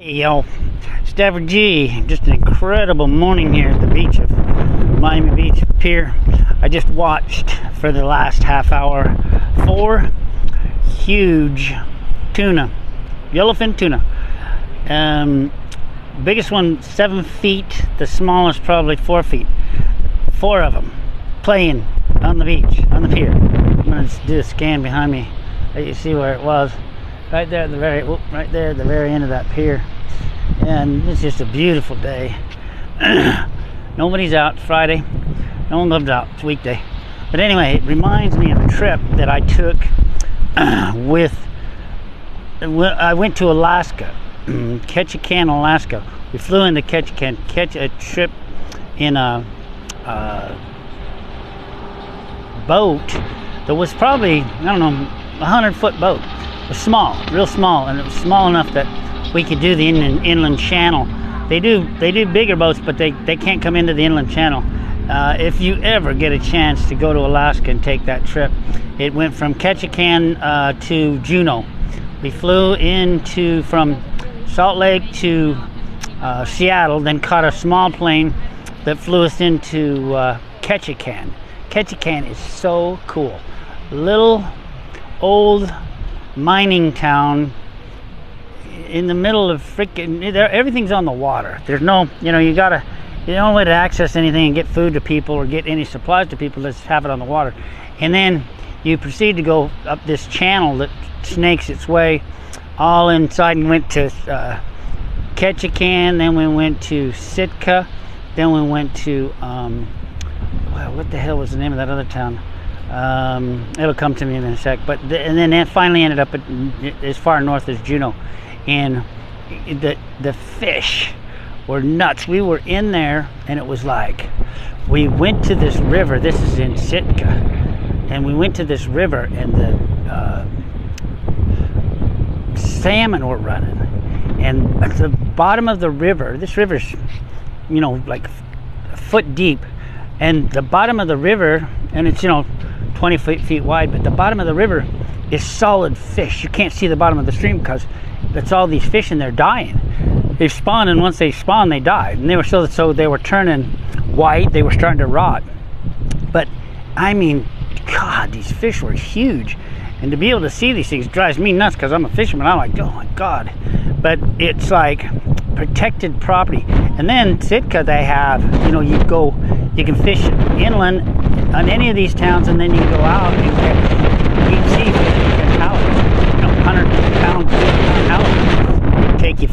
Hey y'all, Stafford G. Just an incredible morning here at the beach of Miami Beach Pier. I just watched for the last half hour 4 huge tuna, yellowfin tuna. Biggest one 7 feet, the smallest probably 4 feet. 4 of them playing on the beach, on the pier. I'm gonna do a scan behind me. Let you see where it was. Right there at the very end of that pier. And it's just a beautiful day. Nobody's out. Friday. No one goes out. It's weekday. But anyway, it reminds me of a trip that I took I went to Alaska, Ketchikan, Alaska. We flew into Ketchikan, catch a trip in a boat that was probably, I don't know, 100-foot boat. It was small, real small, and it was small enough that we could do the inland channel. They do bigger boats, but they can't come into the inland channel. If you ever get a chance to go to Alaska and take that trip, it went from Ketchikan to Juneau. We flew from Salt Lake to Seattle, then caught a small plane that flew us into Ketchikan. Ketchikan is so cool. Little old mining town in the middle of everything's on the water. There's no, the only way to access anything and get food to people or get any supplies to people is have it on the water. And then you proceed to go up this channel that snakes its way all inside, and went to Ketchikan, then we went to Sitka, then we went to what the hell was the name of that other town? It'll come to me in a sec. But and then it finally ended up as far north as Juneau, and the fish were nuts. We were in there, and it was like we went to this river. This is in Sitka, and we went to this river, and the salmon were running, and at the bottom of the river, this river's like a foot deep, and the bottom of the river, and it's 20 feet wide, but the bottom of the river is solid fish. You can't see the bottom of the stream because that's all these fish, and they're dying. They've spawned, and once they spawn, they die. And they were so they were turning white. They were starting to rot. But I mean, God, these fish were huge, and to be able to see these things drives me nuts because I'm a fisherman. I'm like, oh my God! But it's like protected property. And then Sitka, they have, you can fish inland on any of these towns, and then you go out and eat seafood and catch 100-pound halibut. Take you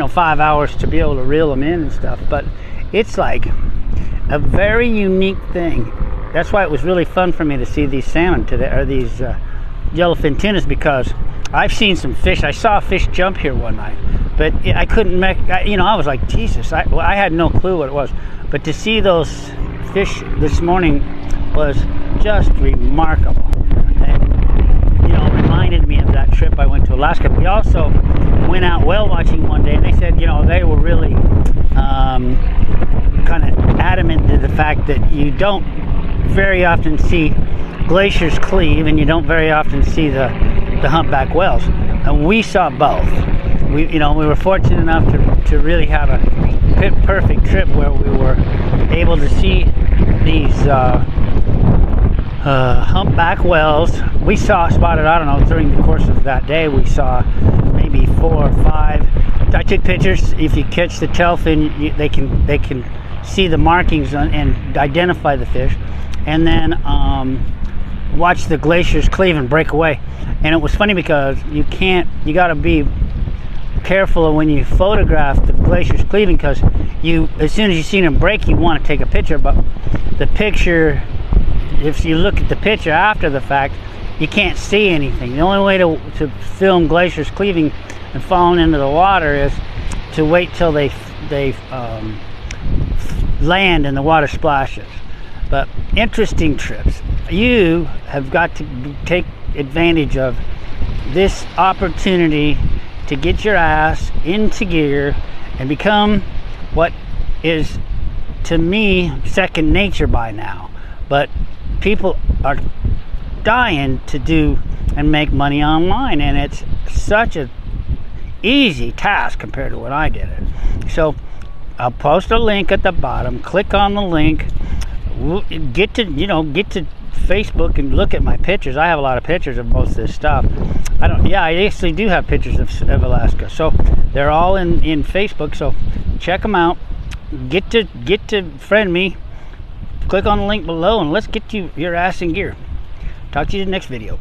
5 hours to be able to reel them in and stuff. But it's like a very unique thing. That's why it was really fun for me to see these salmon today, or these yellowfin tunas, because I've seen some fish. I saw a fish jump here one night, but I couldn't I was like, Jesus, I had no clue what it was. But to see those fish this morning was just remarkable, and reminded me of that trip I went to Alaska. We also went out whale watching one day, and they said they were really kind of adamant to the fact that you don't very often see glaciers cleave, and you don't very often see the humpback whales, and we saw both. We were fortunate enough to really have a perfect trip where we were able to see these humpback whales. We saw spotted, I don't know, during the course of that day, we saw maybe 4 or 5. I took pictures. If you catch the tailfin, they can see the markings and identify the fish, and then watch the glaciers cleave and break away. And it was funny because you got to be careful when you photograph the glaciers cleaving, because as soon as you see them break, you want to take a picture. But the picture, if you look at the picture after the fact, you can't see anything. The only way to film glaciers cleaving and falling into the water is to wait till they land and the water splashes. But interesting trips. You have got to take advantage of this opportunity to get your ass into gear and become what is, to me, second nature by now. But people are dying to do and make money online, and it's such a easy task compared to when I did it. So I'll post a link at the bottom. Click on the link. Get to Facebook and look at my pictures. I have a lot of pictures of most of this stuff. I actually do have pictures of Alaska. So they're all in Facebook. So check them out. Get to friend me. Click on the link below and let's get you your ass in gear. Talk to you in the next video.